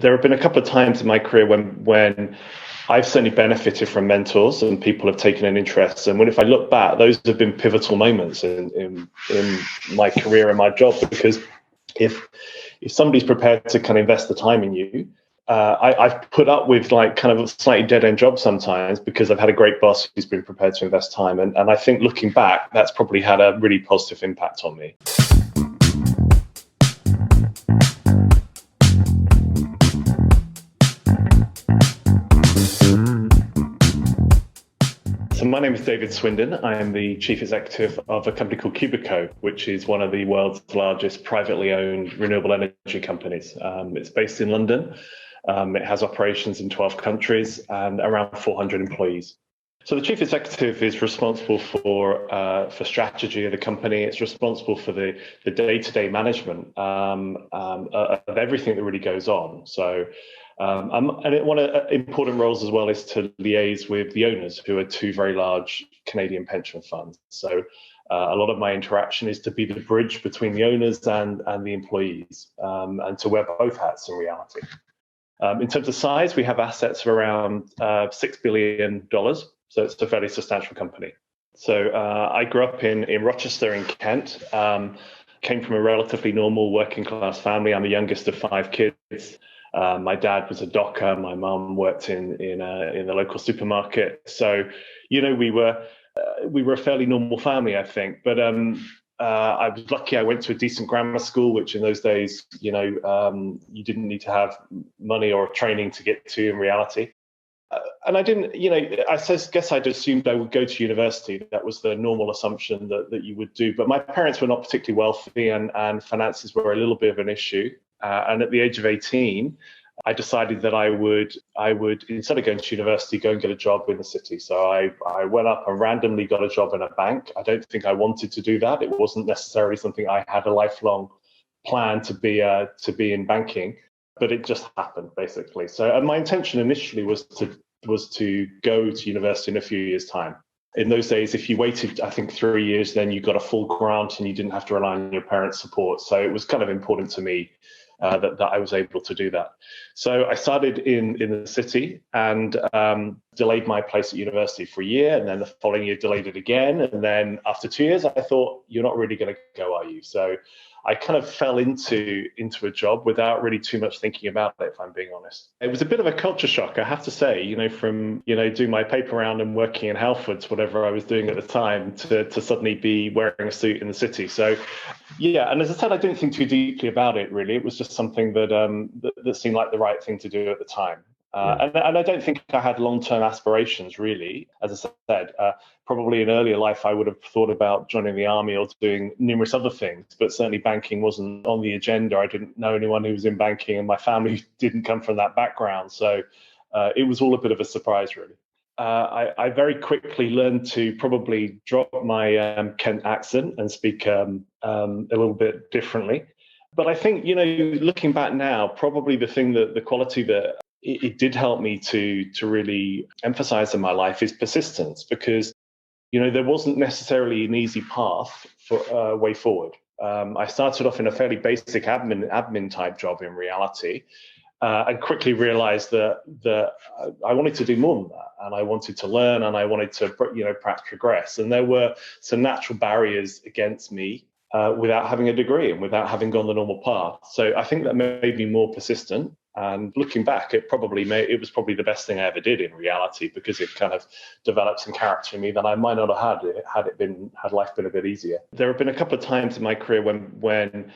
There have been a couple of times in my career when I've certainly benefited from mentors and people have taken an interest. And if I look back, those have been pivotal moments in my career and my job, because if somebody's prepared to kind of invest the time in you, I've put up with like kind of a slightly dead end job sometimes because I've had a great boss who's been prepared to invest time. And I think looking back, that's probably had a really positive impact on me. So my name is David Swindin. I am the chief executive of a company called Cubico, which is one of the world's largest privately owned renewable energy companies. It's based in London. It has operations in 12 countries and around 400 employees. So the chief executive is responsible for strategy of the company. It's responsible for the day-to-day management of everything that really goes on. So and one of the important roles as well is to liaise with the owners, who are two very large Canadian pension funds. So a lot of my interaction is to be the bridge between the owners and the employees, and to wear both hats in reality. In terms of size, we have assets of around $6 billion. So it's a fairly substantial company. So I grew up in Rochester in Kent, came from a relatively normal working class family. I'm the youngest of 5 kids. My dad was a docker. My mum worked in the local supermarket. So, we were a fairly normal family, I think. But I was lucky. I went to a decent grammar school, which in those days, you didn't need to have money or training to get to in reality. And I didn't, I guess I'd assumed I would go to university. That was the normal assumption that you would do. But my parents were not particularly wealthy, and finances were a little bit of an issue. And at the age of 18, I decided that I would, instead of going to university, go and get a job in the city. So I went up and randomly got a job in a bank. I don't think I wanted to do that. It wasn't necessarily something I had a lifelong plan to be in banking, but it just happened basically. So and my intention initially was to go to university in a few years' time. In those days, if you waited, I think 3 years, then you got a full grant and you didn't have to rely on your parents' support. So it was kind of important to me that I was able to do that. So I started in the city and delayed my place at university for a year, and then the following year delayed it again. And then after 2 years, I thought, you're not really going to go, are you? So I kind of fell into a job without really too much thinking about it, if I'm being honest. It was a bit of a culture shock, I have to say, from, doing my paper round and working in Halfords, whatever I was doing at the time, to suddenly be wearing a suit in the city. So, yeah, and as I said, I didn't think too deeply about it, really. It was just something that seemed like the right thing to do at the time. And I don't think I had long-term aspirations, really. As I said, probably in earlier life, I would have thought about joining the army or doing numerous other things, but certainly banking wasn't on the agenda. I didn't know anyone who was in banking, and my family didn't come from that background. So it was all a bit of a surprise, really. I very quickly learned to probably drop my Kent accent and speak a little bit differently. But I think, looking back now, probably the quality that it did help me to really emphasize in my life is persistence, because, there wasn't necessarily an easy path for way forward. I started off in a fairly basic admin type job in reality, and quickly realized that I wanted to do more than that, and I wanted to learn, and I wanted to, perhaps progress. And there were some natural barriers against me without having a degree and without having gone the normal path. So I think that made me more persistent. And looking back, it was probably the best thing I ever did in reality, because it kind of developed some character in me that I might not have had life been a bit easier. There have been a couple of times in my career when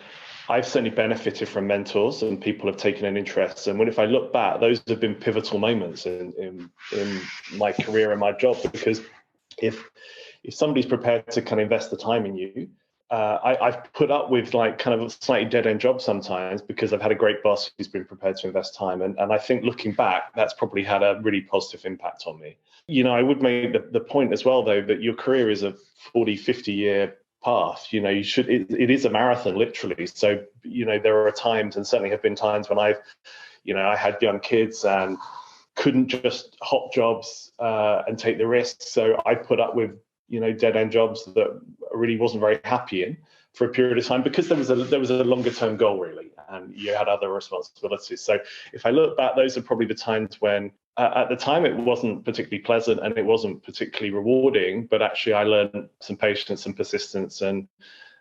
I've certainly benefited from mentors and people have taken an interest. And if I look back, those have been pivotal moments in my career and my job, because if somebody's prepared to kind of invest the time in you, I've put up with like kind of a slightly dead end job sometimes because I've had a great boss who's been prepared to invest time. And I think looking back, that's probably had a really positive impact on me. I would make the point as well, though, that your career is a 40, 50-year path. It is a marathon, literally. So, there are times, and certainly have been times when I had young kids and couldn't just hop jobs and take the risks. So I put up with dead end jobs that I really wasn't very happy in for a period of time, because there was a longer term goal, really. and you had other responsibilities. So if I look back, those are probably the times when at the time it wasn't particularly pleasant and it wasn't particularly rewarding, but actually I learned some patience and persistence and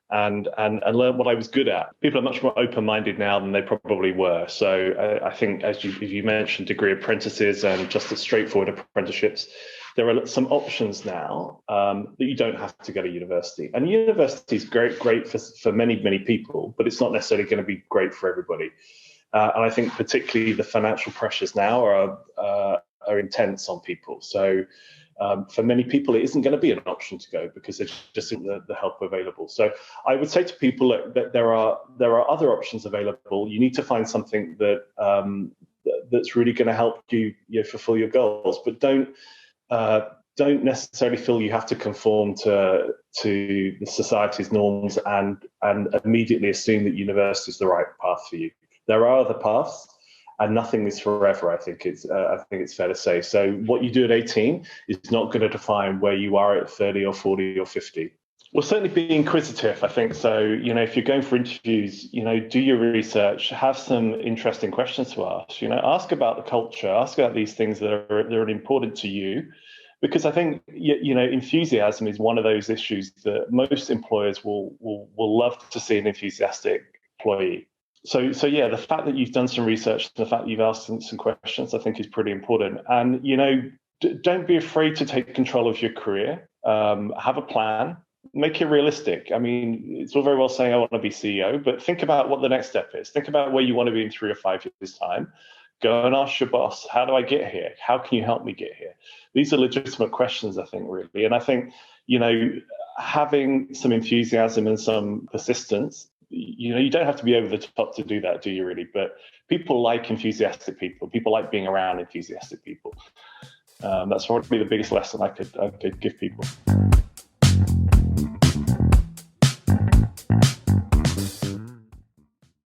learn what I was good at. People are much more open-minded now than they probably were. So I think, as you mentioned, degree apprentices and just the straightforward apprenticeships, there are some options now that you don't have to go to university. And university is great for many people, but it's not necessarily going to be great for everybody. And I think particularly the financial pressures now are intense on people. So for many people, it isn't going to be an option to go because there just isn't the help available. So I would say to people that there are other options available. You need to find something that's really going to help you fulfill your goals, but don't necessarily feel you have to conform to the society's norms and immediately assume that university is the right path for you. There are other paths. And nothing is forever, I think it's fair to say. So what you do at 18 is not going to define where you are at 30 or 40 or 50. Well, certainly be inquisitive, I think. So, if you're going for interviews, do your research, have some interesting questions to ask, ask about the culture, ask about these things that are important to you. Because I think, enthusiasm is one of those issues that most employers will love to see an enthusiastic employee. So yeah, the fact that you've done some research, the fact that you've asked some questions, I think is pretty important. And, don't be afraid to take control of your career. Have a plan, make it realistic. I mean, it's all very well saying I want to be CEO, but think about what the next step is. Think about where you want to be in 3 or 5 years' time. Go and ask your boss, how do I get here? How can you help me get here? These are legitimate questions, I think, really. And I think, having some enthusiasm and some persistence, you don't have to be over the top to do that, do you really? But people like enthusiastic people. People like being around enthusiastic people. That's probably the biggest lesson I could give people.